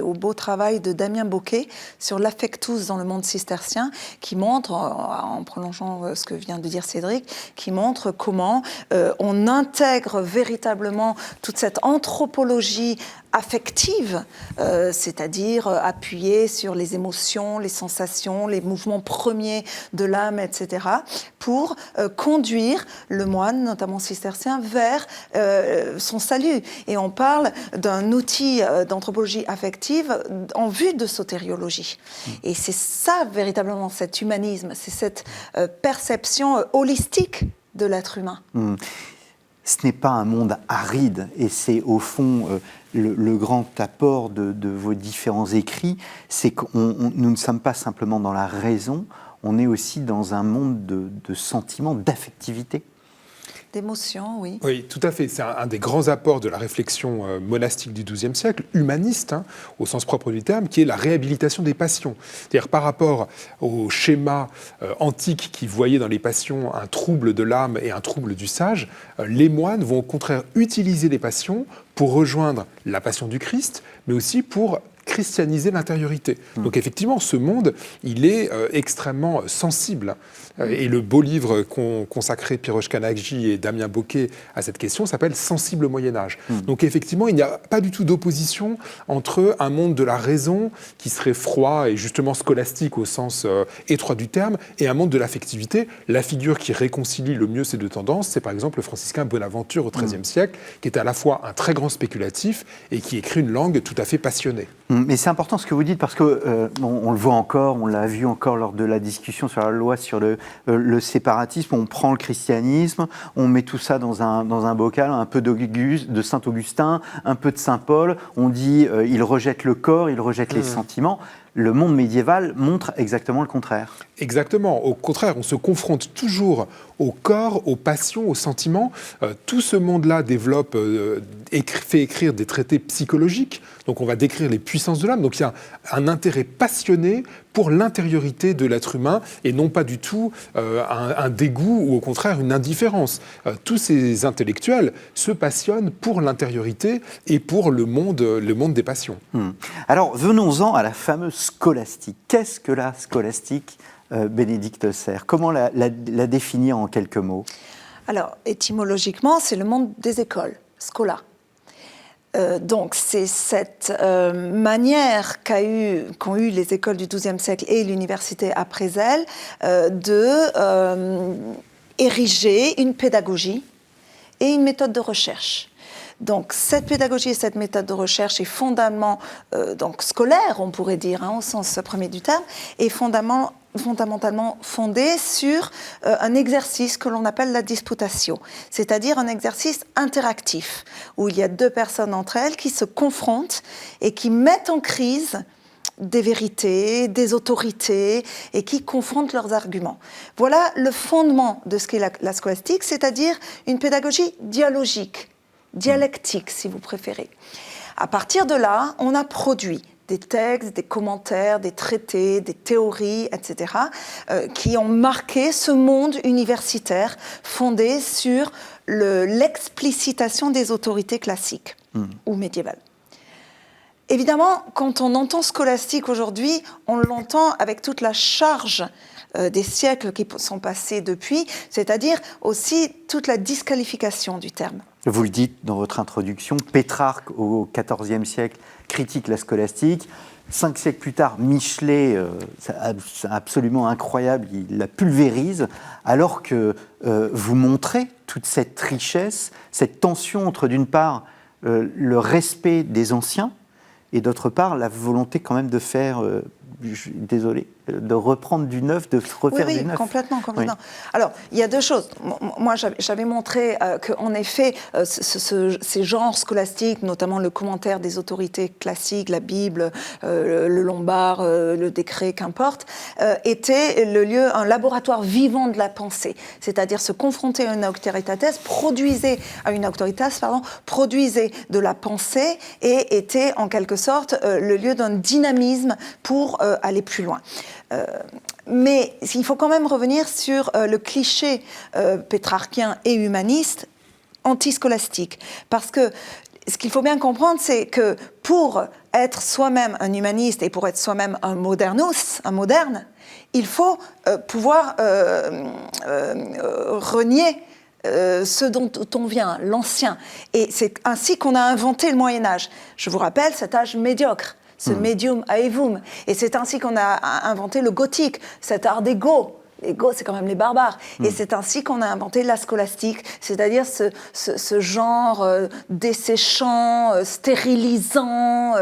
au beau travail de Damien Bocquet sur l'affectus dans le monde cistercien, qui montre, en prolongeant ce que vient de dire Cédric, qui montre comment on intègre véritablement toute cette anthropologie affective, c'est-à-dire appuyée sur les émotions, les sensations, les mouvements premiers de l'âme, etc., pour conduire le moine, notamment cistercien, vers son salut. Et on parle d'un outil d'anthropologie affective en vue de sotériologie. Et c'est ça, véritablement, cet humanisme, c'est cette perception holistique de l'être humain. Ce n'est pas un monde aride, et c'est au fond le grand apport de vos différents écrits, c'est que nous ne sommes pas simplement dans la raison, on est aussi dans un monde de sentiments, d'affectivité. D'émotion, oui. Oui, tout à fait. C'est un des grands apports de la réflexion monastique du XIIe siècle, humaniste, au sens propre du terme, qui est la réhabilitation des passions. C'est-à-dire par rapport au schéma antique qui voyait dans les passions un trouble de l'âme et un trouble du sage, les moines vont au contraire utiliser les passions pour rejoindre la passion du Christ, mais aussi pour christianiser l'intériorité. Donc effectivement, ce monde, il est extrêmement sensible. Et le beau livre consacré Pirosh Kanakji et Damien Bocquet à cette question s'appelle « Sensible au Moyen-Âge ». Donc effectivement, il n'y a pas du tout d'opposition entre un monde de la raison, qui serait froid et justement scolastique au sens étroit du terme, et un monde de l'affectivité. La figure qui réconcilie le mieux ces deux tendances, c'est par exemple le franciscain Bonaventure au XIIIe siècle, qui est à la fois un très grand spéculatif et qui écrit une langue tout à fait passionnée. Mais c'est important ce que vous dites, parce que on le voit encore, on l'a vu encore lors de la discussion sur la loi sur le séparatisme. On prend le christianisme, on met tout ça dans un bocal, un peu de Saint-Augustin, un peu de Saint-Paul. On dit il rejette le corps, il rejette les sentiments. Le monde médiéval montre exactement le contraire. Exactement. Au contraire, on se confronte toujours au corps, aux passions, aux sentiments. Tout ce monde-là développe, fait écrire des traités psychologiques. Donc on va décrire les puissances de l'âme. Donc il y a un intérêt passionné pour l'intériorité de l'être humain et non pas du tout un dégoût ou au contraire une indifférence. Tous ces intellectuels se passionnent pour l'intériorité et pour le monde des passions. Alors venons-en à la fameuse scolastique. Qu'est-ce que la scolastique, Bénédicte Serre? Comment la définir en quelques mots? Alors, étymologiquement, c'est le monde des écoles, scola. Donc, c'est cette manière qu'ont eu les écoles du XIIe siècle et l'université après elles d'ériger une pédagogie et une méthode de recherche. Donc, cette pédagogie et cette méthode de recherche est fondamentalement scolaire, on pourrait dire, au sens premier du terme, est fondamentalement fondée sur un exercice que l'on appelle la disputatio, c'est-à-dire un exercice interactif, où il y a deux personnes entre elles qui se confrontent et qui mettent en crise des vérités, des autorités, et qui confrontent leurs arguments. Voilà le fondement de ce qu'est la scolastique, c'est-à-dire une pédagogie dialogique, dialectique, si vous préférez. À partir de là, on a produit des textes, des commentaires, des traités, des théories, etc., qui ont marqué ce monde universitaire fondé sur l'explicitation des autorités classiques ou médiévales. Évidemment, quand on entend scolastique aujourd'hui, on l'entend avec toute la charge des siècles qui sont passés depuis, c'est-à-dire aussi toute la disqualification du terme. Vous le dites dans votre introduction, Pétrarque au XIVe siècle critique la scolastique. 5 siècles plus tard, Michelet, c'est absolument incroyable, il la pulvérise, alors que vous montrez toute cette richesse, cette tension entre d'une part le respect des anciens et d'autre part la volonté quand même de faire, désolé, de reprendre du neuf, de refaire du neuf. Complètement. Oui. Alors, il y a deux choses. Moi, j'avais montré qu'en effet, ces genres scolastiques, notamment le commentaire des autorités classiques, la Bible, le Lombard, le décret, qu'importe, étaient le lieu, un laboratoire vivant de la pensée. C'est-à-dire se confronter à une auctoritas, produisait de la pensée et était en quelque sorte le lieu d'un dynamisme pour aller plus loin. Mais il faut quand même revenir sur le cliché pétrarquien et humaniste antiscolastique. Parce que ce qu'il faut bien comprendre, c'est que pour être soi-même un humaniste et pour être soi-même un modernus, un moderne, il faut pouvoir renier ce dont on vient, l'ancien. Et c'est ainsi qu'on a inventé le Moyen-Âge. Je vous rappelle cet âge médiocre. Ce medium aevum. Et c'est ainsi qu'on a inventé le gothique, cet art des Goths. Les Goths, c'est quand même les barbares. Et c'est ainsi qu'on a inventé la scolastique, c'est-à-dire ce genre desséchant, stérilisant,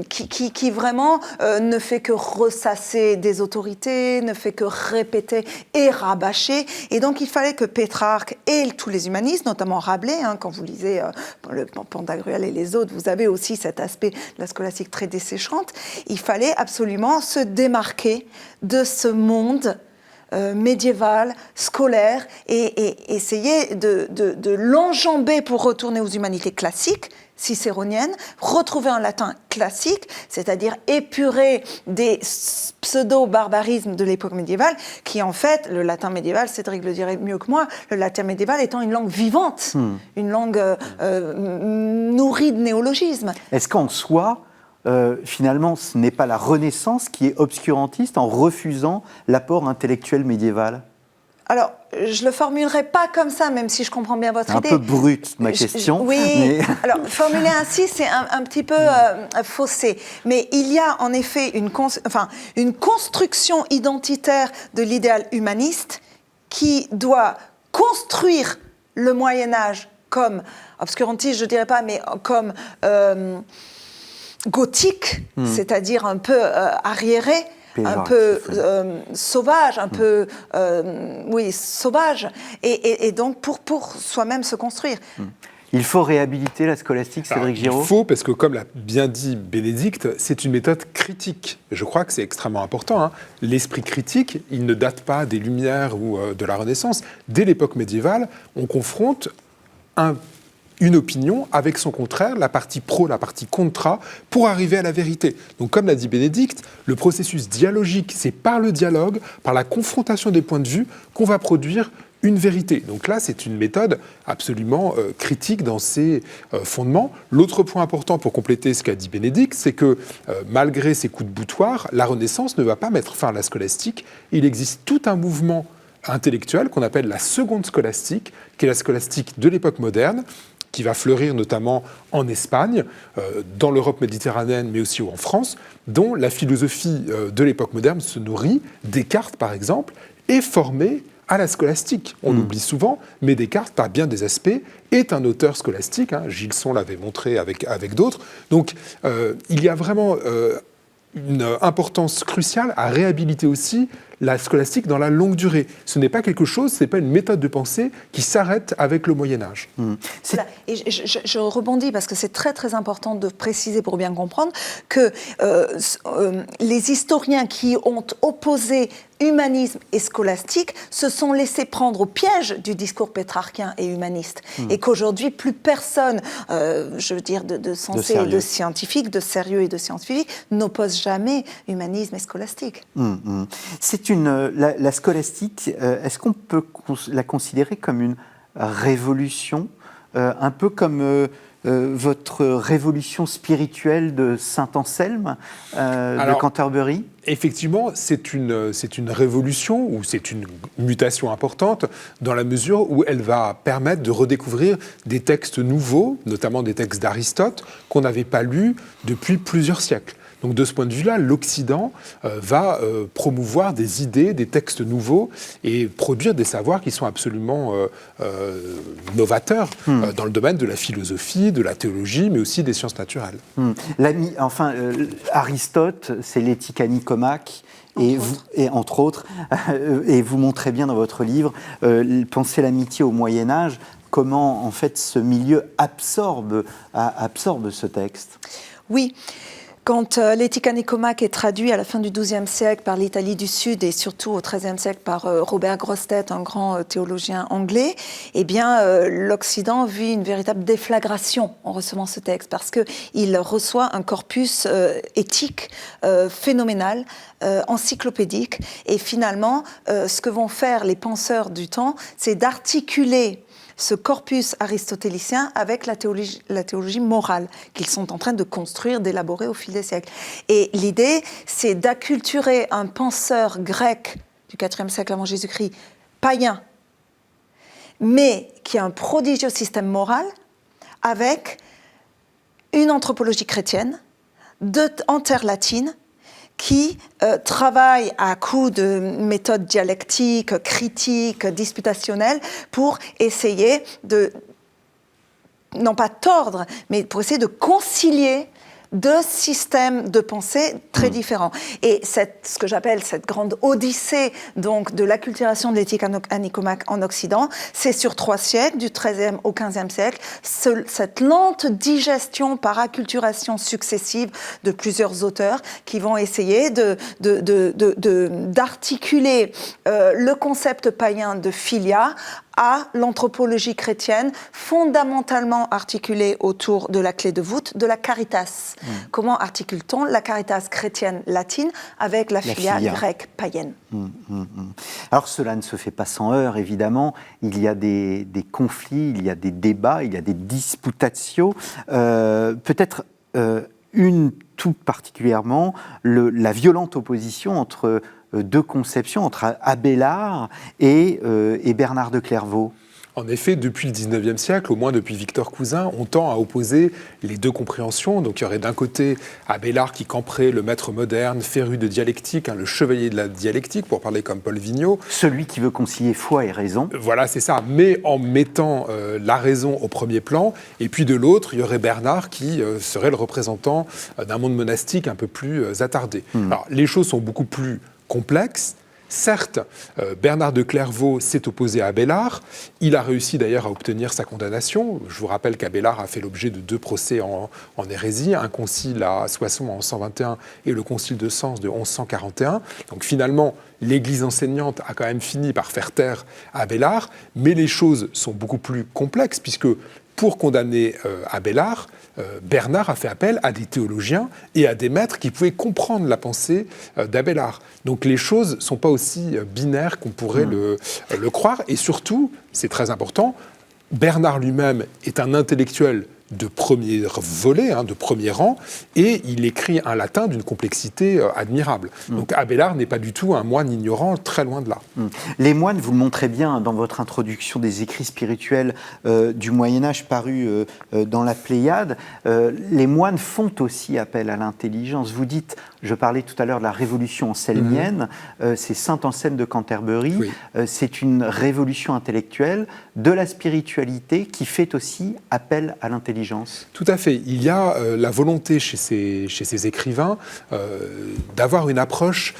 qui vraiment ne fait que ressasser des autorités, ne fait que répéter et rabâcher. Et donc, il fallait que Pétrarque et tous les humanistes, notamment Rabelais, quand vous lisez le Pantagruel et les autres, vous avez aussi cet aspect de la scolastique très desséchante. Il fallait absolument se démarquer de ce monde médiéval, scolaire, et essayer de l'enjamber pour retourner aux humanités classiques, cicéroniennes, retrouver un latin classique, c'est-à-dire épurer des pseudo-barbarismes de l'époque médiévale, qui en fait, le latin médiéval, Cédric le dirait mieux que moi, le latin médiéval étant une langue vivante, une langue nourrie de néologismes. Est-ce qu'en soi, finalement, ce n'est pas la Renaissance qui est obscurantiste en refusant l'apport intellectuel médiéval? Alors, je ne le formulerai pas comme ça, même si je comprends bien votre idée. Un peu brute, ma question. Oui, mais... alors, formuler ainsi, c'est un petit peu faussé. Mais il y a en effet une construction identitaire de l'idéal humaniste qui doit construire le Moyen-Âge comme, obscurantiste, je ne dirais pas, mais comme... gothique, c'est-à-dire un peu arriéré, un peu sauvage, un peu sauvage, et donc pour soi-même se construire. Il faut réhabiliter la scolastique, Cédric Giraud? Il faut, parce que comme l'a bien dit Bénédicte, c'est une méthode critique. Je crois que c'est extrêmement important. L'esprit critique, il ne date pas des Lumières ou de la Renaissance. Dès l'époque médiévale, on confronte une opinion avec son contraire, la partie pro, la partie contra, pour arriver à la vérité. Donc, comme l'a dit Bénédicte, le processus dialogique, c'est par le dialogue, par la confrontation des points de vue, qu'on va produire une vérité. Donc là, c'est une méthode absolument critique dans ses fondements. L'autre point important pour compléter ce qu'a dit Bénédicte, c'est que malgré ses coups de boutoir, la Renaissance ne va pas mettre fin à la scolastique. Il existe tout un mouvement intellectuel qu'on appelle la seconde scolastique, qui est la scolastique de l'époque moderne, qui va fleurir notamment en Espagne, dans l'Europe méditerranéenne, mais aussi en France, dont la philosophie de l'époque moderne se nourrit. Descartes, par exemple, est formé à la scolastique. On l'oublie souvent, mais Descartes, par bien des aspects, est un auteur scolastique. Gilson l'avait montré avec d'autres. Donc, il y a vraiment une importance cruciale à réhabiliter aussi la scolastique dans la longue durée. Ce n'est pas quelque chose, ce n'est pas une méthode de pensée qui s'arrête avec le Moyen-Âge. Voilà. Et je rebondis parce que c'est très très important de préciser pour bien comprendre que les historiens qui ont opposé humanisme et scolastique se sont laissés prendre au piège du discours pétrarquien et humaniste. Et qu'aujourd'hui, plus personne, je veux dire, de sensé et de scientifique, de sérieux et de scientifique, n'oppose jamais humanisme et scolastique. C'est la scolastique, est-ce qu'on peut la considérer comme une révolution, un peu comme votre révolution spirituelle de Saint Anselme de Canterbury? Effectivement, c'est une révolution ou c'est une mutation importante dans la mesure où elle va permettre de redécouvrir des textes nouveaux, notamment des textes d'Aristote, qu'on n'avait pas lus depuis plusieurs siècles. Donc de ce point de vue-là, l'Occident va promouvoir des idées, des textes nouveaux et produire des savoirs qui sont absolument novateurs dans le domaine de la philosophie, de la théologie, mais aussi des sciences naturelles. Aristote, c'est l'éthique à Nicomaque. Et entre autres, et vous montrez bien dans votre livre, Penser l'amitié au Moyen-Âge, comment en fait ce milieu absorbe ce texte. Oui. Quand l'éthique à Nicomaque est traduit à la fin du XIIe siècle par l'Italie du Sud et surtout au XIIIe siècle par Robert Grossetête, un grand théologien anglais, eh bien l'Occident vit une véritable déflagration en recevant ce texte parce qu'il reçoit un corpus éthique phénoménal, encyclopédique. Et finalement, ce que vont faire les penseurs du temps, c'est d'articuler ce corpus aristotélicien avec la théologie morale qu'ils sont en train de construire, d'élaborer au fil des siècles. Et l'idée, c'est d'acculturer un penseur grec du IVe siècle avant Jésus-Christ, païen, mais qui a un prodigieux système moral, avec une anthropologie chrétienne, en terre latine, qui travaille à coups de méthodes dialectiques, critiques, disputationnelles, pour essayer de, non pas tordre, mais pour essayer de concilier deux systèmes de pensée très différents. Et ce que j'appelle cette grande odyssée donc, de l'acculturation de l'éthique à Nicomaque en Occident, c'est sur 3 siècles, du XIIIe au XVe siècle, cette lente digestion par acculturation successive de plusieurs auteurs qui vont essayer d'articuler le concept païen de philia à l'anthropologie chrétienne, fondamentalement articulée autour de la clé de voûte de la caritas. Comment articule-t-on la caritas chrétienne latine avec la philia grecque païenne? Alors cela ne se fait pas sans heurts, évidemment. Il y a des conflits, il y a des débats, il y a des disputatio. Peut-être une tout particulièrement, la violente opposition entre deux conceptions, entre Abélard et Bernard de Clairvaux. En effet, depuis le XIXe siècle, au moins depuis Victor Cousin, on tend à opposer les deux compréhensions. Donc il y aurait d'un côté Abélard qui camperait le maître moderne, féru de dialectique, le chevalier de la dialectique, pour parler comme Paul Vigneault. Celui qui veut concilier foi et raison. Voilà, c'est ça, mais en mettant la raison au premier plan. Et puis de l'autre, il y aurait Bernard qui serait le représentant d'un monde monastique un peu plus attardé. Alors les choses sont beaucoup plus complexes. Certes, Bernard de Clairvaux s'est opposé à Abélard. Il a réussi d'ailleurs à obtenir sa condamnation. Je vous rappelle qu'Abélard a fait l'objet de 2 procès en hérésie, un concile à Soissons en 1121 et le concile de Sens de 1141. Donc finalement, l'Église enseignante a quand même fini par faire taire Abélard, mais les choses sont beaucoup plus complexes puisque pour condamner Abélard, Bernard a fait appel à des théologiens et à des maîtres qui pouvaient comprendre la pensée d'Abélard. Donc les choses ne sont pas aussi binaires qu'on pourrait le croire. Et surtout, c'est très important, Bernard lui-même est un intellectuel de premier volet, de premier rang, et il écrit un latin d'une complexité admirable. Donc Abélard n'est pas du tout un moine ignorant, très loin de là. Les moines, vous le montrez bien dans votre introduction des écrits spirituels du Moyen-Âge parus dans la Pléiade, les moines font aussi appel à l'intelligence. Vous dites, je parlais tout à l'heure de la révolution anselmienne, c'est Saint Anselme de Canterbury, c'est une révolution intellectuelle de la spiritualité qui fait aussi appel à l'intelligence. Tout à fait. Il y a la volonté chez ces écrivains d'avoir une approche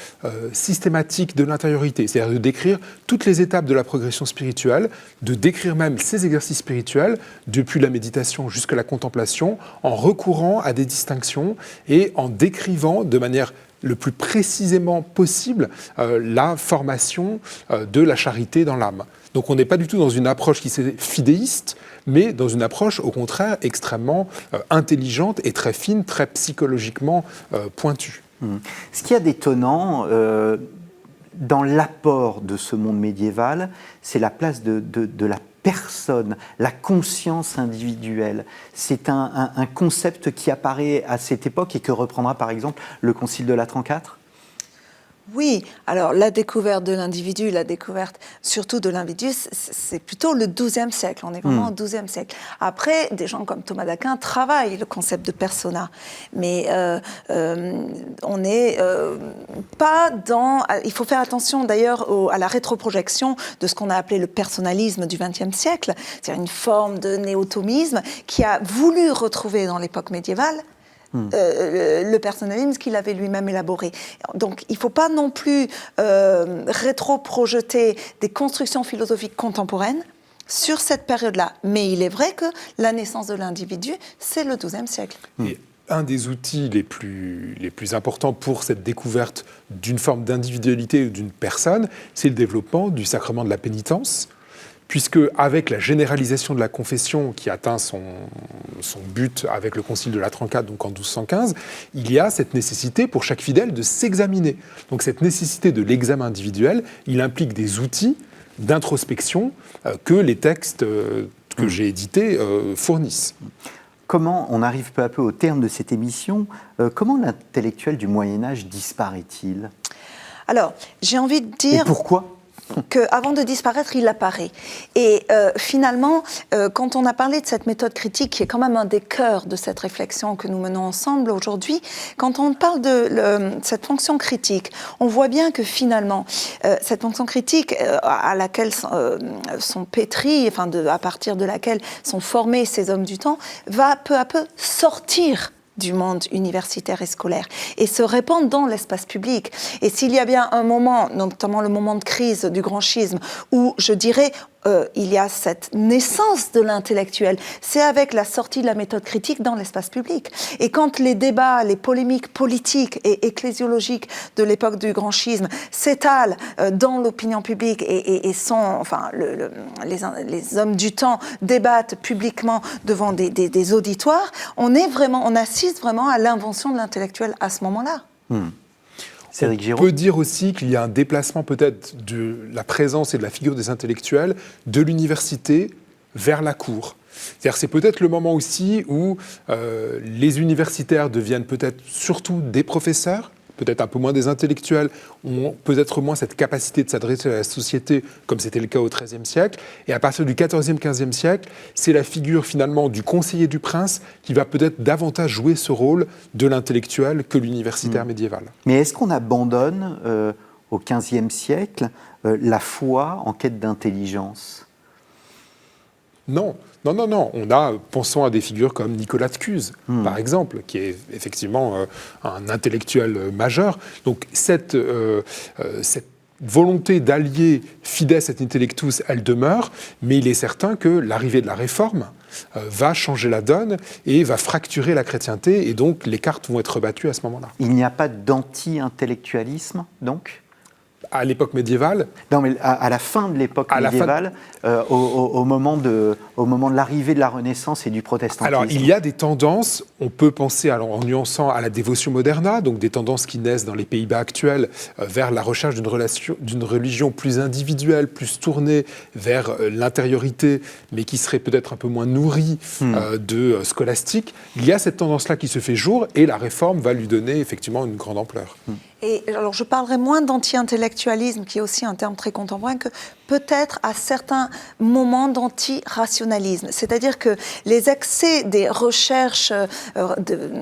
systématique de l'intériorité, c'est-à-dire de décrire toutes les étapes de la progression spirituelle, de décrire même ces exercices spirituels, depuis la méditation jusqu'à la contemplation, en recourant à des distinctions et en décrivant de manière le plus précisément possible la formation de la charité dans l'âme. Donc on n'est pas du tout dans une approche qui est fidéiste, mais dans une approche au contraire extrêmement intelligente et très fine, très psychologiquement pointue. Ce qu'il y a d'étonnant dans l'apport de ce monde médiéval, c'est la place de la personne, la conscience individuelle. C'est un concept qui apparaît à cette époque et que reprendra par exemple le Concile de Latran IV. Oui, alors la découverte de l'individu, la découverte surtout de l'individu, c'est plutôt le XIIe siècle, on est vraiment au XIIe siècle. Après, des gens comme Thomas d'Aquin travaillent le concept de persona, mais on n'est pas dans... Il faut faire attention d'ailleurs à la rétroprojection de ce qu'on a appelé le personnalisme du XXe siècle, c'est-à-dire une forme de néo-thomisme qui a voulu retrouver dans l'époque médiévale le personnalisme qu'il avait lui-même élaboré. Donc il ne faut pas non plus rétro-projeter des constructions philosophiques contemporaines sur cette période-là. Mais il est vrai que la naissance de l'individu, c'est le XIIe siècle. Et un des outils les plus importants pour cette découverte d'une forme d'individualité ou d'une personne, c'est le développement du sacrement de la pénitence, puisque avec la généralisation de la confession qui atteint son but avec le Concile de Latran IV, donc en 1215, il y a cette nécessité pour chaque fidèle de s'examiner. Donc cette nécessité de l'examen individuel, il implique des outils d'introspection que les textes que j'ai édités fournissent. Comment, on arrive peu à peu au terme de cette émission, comment l'intellectuel du Moyen-Âge disparaît-il ? Alors, j'ai envie de dire... Et pourquoi ? Qu'avant de disparaître, il apparaît. Et finalement, quand on a parlé de cette méthode critique, qui est quand même un des cœurs de cette réflexion que nous menons ensemble aujourd'hui, quand on parle de cette fonction critique, on voit bien que finalement, cette fonction critique à laquelle sont pétris, enfin à partir de laquelle sont formés ces hommes du temps, va peu à peu sortir du monde universitaire et scolaire, et se répandre dans l'espace public. Et s'il y a bien un moment, notamment le moment de crise du grand schisme, où je dirais il y a cette naissance de l'intellectuel, c'est avec la sortie de la méthode critique dans l'espace public. Et quand les débats, les polémiques politiques et ecclésiologiques de l'époque du grand schisme s'étalent dans l'opinion publique et les hommes du temps débattent publiquement devant des auditoires, on assiste vraiment à l'invention de l'intellectuel à ce moment-là. On peut dire aussi qu'il y a un déplacement peut-être de la présence et de la figure des intellectuels de l'université vers la cour. C'est-à-dire c'est peut-être le moment aussi où les universitaires deviennent peut-être surtout des professeurs, peut-être un peu moins des intellectuels, ont peut-être moins cette capacité de s'adresser à la société, comme c'était le cas au XIIIe siècle. Et à partir du XIVe, XVe siècle, c'est la figure finalement du conseiller du prince qui va peut-être davantage jouer ce rôle de l'intellectuel que l'universitaire médiéval. Mais est-ce qu'on abandonne au XVe siècle la foi en quête d'intelligence ? Non. Pensons à des figures comme Nicolas de Cuse, par exemple, qui est effectivement un intellectuel majeur. Donc cette volonté d'allier fides et intellectus, elle demeure, mais il est certain que l'arrivée de la Réforme va changer la donne et va fracturer la chrétienté, et donc les cartes vont être rebattues à ce moment-là. Il n'y a pas d'anti-intellectualisme, donc ? À l'époque médiévale ? Non, mais à la fin de l'époque médiévale, au moment de l'arrivée de la Renaissance et du protestantisme. Alors, il y a des tendances, on peut penser, en nuançant à la dévotion moderna, donc des tendances qui naissent dans les Pays-Bas actuels vers la recherche d'une religion plus individuelle, plus tournée vers l'intériorité, mais qui serait peut-être un peu moins nourrie de scolastique. Il y a cette tendance-là qui se fait jour, et la Réforme va lui donner effectivement une grande ampleur. Et alors, je parlerai moins d'anti-intellectualisme, qui est aussi un terme très contemporain, que peut-être à certains moments d'anti-rationalisme. C'est-à-dire que les excès des recherches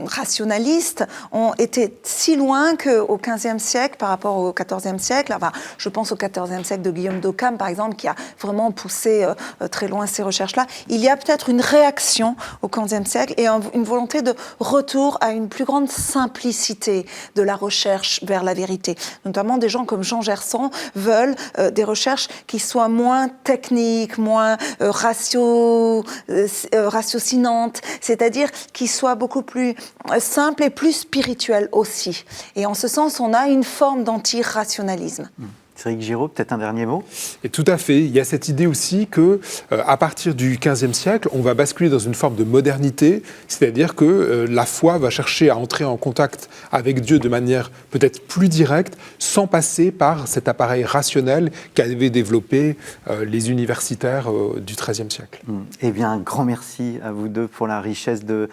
rationalistes ont été si loin qu'au XVe siècle, par rapport au XIVe siècle, enfin, je pense au XIVe siècle de Guillaume d'Occam, par exemple, qui a vraiment poussé très loin ces recherches-là. Il y a peut-être une réaction au XVe siècle et une volonté de retour à une plus grande simplicité de la recherche vers la vérité. Notamment des gens comme Jean Gerson veulent des recherches qui soient moins techniques, moins ratiocinantes, c'est-à-dire qui soient beaucoup plus simples et plus spirituelles aussi. Et en ce sens, on a une forme d'anti-rationalisme. Cédric Giraud, peut-être un dernier mot? Et tout à fait. Il y a cette idée aussi que, à partir du XVe siècle, on va basculer dans une forme de modernité, c'est-à-dire que la foi va chercher à entrer en contact avec Dieu de manière peut-être plus directe, sans passer par cet appareil rationnel qu'avaient développé les universitaires du XIIIe siècle. Eh bien, un grand merci à vous deux pour la richesse de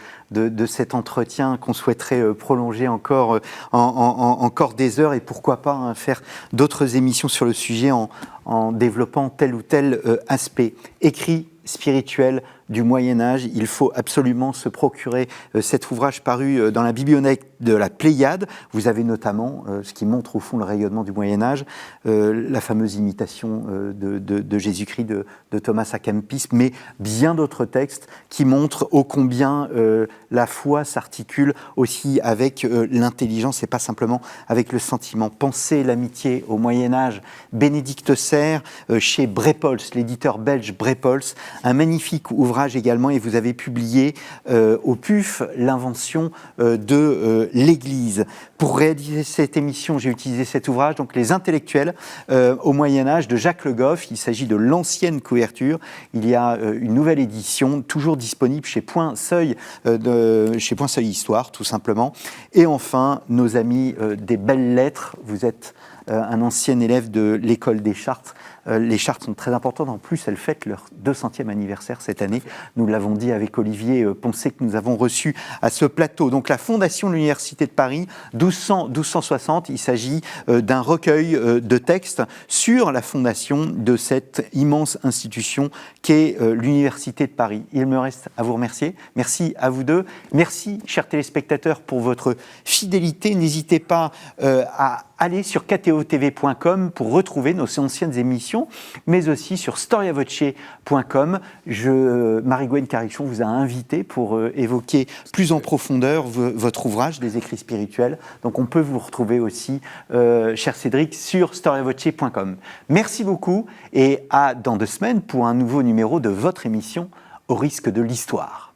cet entretien qu'on souhaiterait prolonger encore des heures et pourquoi pas faire d'autres émissions sur le sujet en développant tel ou tel aspect. Écrit spirituel du Moyen-Âge, il faut absolument se procurer cet ouvrage paru dans la bibliothèque de la Pléiade. Vous avez notamment, ce qui montre au fond le rayonnement du Moyen-Âge, la fameuse imitation de Jésus-Christ de Thomas à Kempis, mais bien d'autres textes qui montrent ô combien la foi s'articule aussi avec l'intelligence et pas simplement avec le sentiment. Pensez l'amitié au Moyen-Âge, Bénédicte Serre, chez Brepols, l'éditeur belge Brepols, un magnifique ouvrage également, et vous avez publié au PUF l'invention de l'Église. Pour réaliser cette émission, j'ai utilisé cet ouvrage, donc Les Intellectuels au Moyen-Âge de Jacques Le Goff. Il s'agit de l'ancienne couverture. Il y a une nouvelle édition, toujours disponible chez Point Seuil Histoire, tout simplement. Et enfin, nos amis des Belles Lettres, vous êtes un ancien élève de l'école des Chartes. Les Chartes sont très importantes. En plus, elles fêtent leur 200e anniversaire cette année. Nous l'avons dit avec Olivier Poncet que nous avons reçu à ce plateau. Donc la fondation de l'Université de Paris, 1260, il s'agit d'un recueil de textes sur la fondation de cette immense institution qu'est l'Université de Paris. Il me reste à vous remercier. Merci à vous deux. Merci, chers téléspectateurs, pour votre fidélité. N'hésitez pas à aller sur ktotv.com pour retrouver nos anciennes émissions, mais aussi sur storiavoce.com. Marie-Gwen Carichon vous a invité pour évoquer plus en profondeur votre ouvrage, Les Écrits spirituels. Donc on peut vous retrouver aussi, cher Cédric, sur storiavoce.com. Merci beaucoup et à dans 2 semaines pour un nouveau numéro de votre émission Au risque de l'histoire.